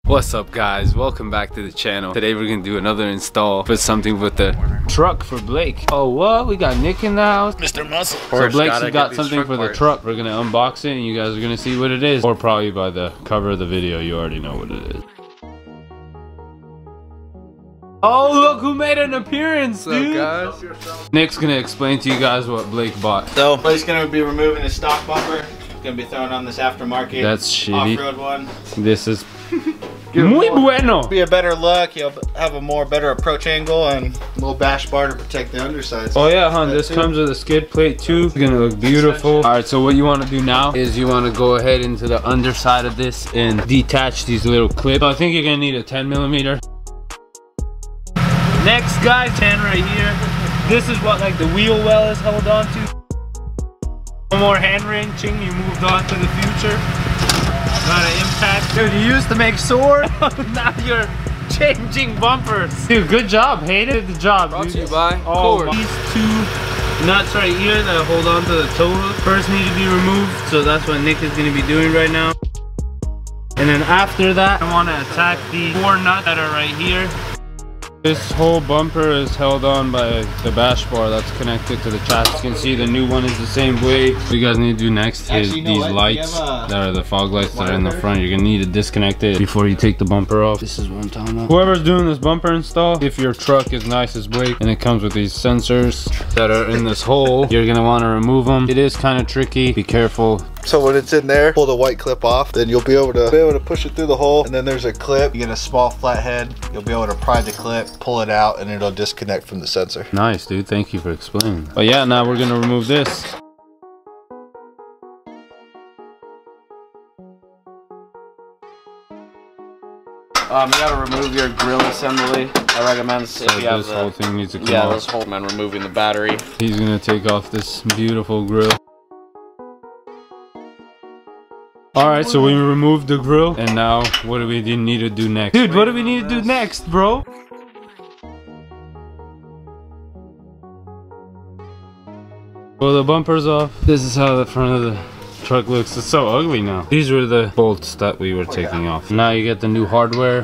What's up guys, welcome back to the channel. Today we're gonna do another install for something with the truck for Blake. Oh what? We got Nick in the house. Mr. Muscle. So Blake's got something for the truck. We're gonna unbox it and you guys are gonna see what it is. Or probably by the cover of the video you already know what it is. Oh look who made an appearance, dude! What's up, guys? Nick's gonna explain to you guys what Blake bought. So Blake's gonna be removing his stock bumper. Gonna be throwing on this aftermarket. That's shitty. Off-road one. This is muy bueno. Be a better look. You'll have a more better approach angle and a little bash bar to protect the undersides. Oh yeah, hon. This comes with a skid plate too. It's gonna look beautiful. All right. So what you want to do now is you want to go ahead into the underside of this and detach these little clips. So I think you're gonna need a 10mm. Next guy, 10 right here. This is what like the wheel well is held on to. No more hand wrenching, you moved on to the future. Not an impact. Dude, you used to make swords. Now you're changing bumpers. Dude, good job, Hayden. Did the job. Brought to you by these two nuts right here that hold on to the tow hook first need to be removed. So that's what Nick is going to be doing right now. And then after that, I want to attack the 4 nuts that are right here. This whole bumper is held on by the bash bar that's connected to the chassis. You can see the new one is the same way. What you guys need to do next is these lights that are the fog lights that are in the front. You're gonna need to disconnect it before you take the bumper off. This is what I'm talking about. Whoever's doing this bumper install, if your truck is nice as Blake and it comes with these sensors that are in this hole, you're gonna want to remove them. It is kind of tricky. Be careful. So when it's in there, pull the white clip off, then you'll be able to push it through the hole, and then there's a clip. You get a small flathead, you'll be able to pry the clip, pull it out, and it'll disconnect from the sensor. Nice, dude. Thank you for explaining. But yeah, now we're gonna remove this. You gotta remove your grill assembly. I recommend So if you have this whole thing needs to come yeah, off. this whole man removing the battery. He's gonna take off this beautiful grill. Alright, so we removed the grill, and now what do we need to do next? Dude, what do we need to do next, bro? Well, the bumper's off. This is how the front of the truck looks. It's so ugly now. These were the bolts that we were taking off. Now you get the new hardware.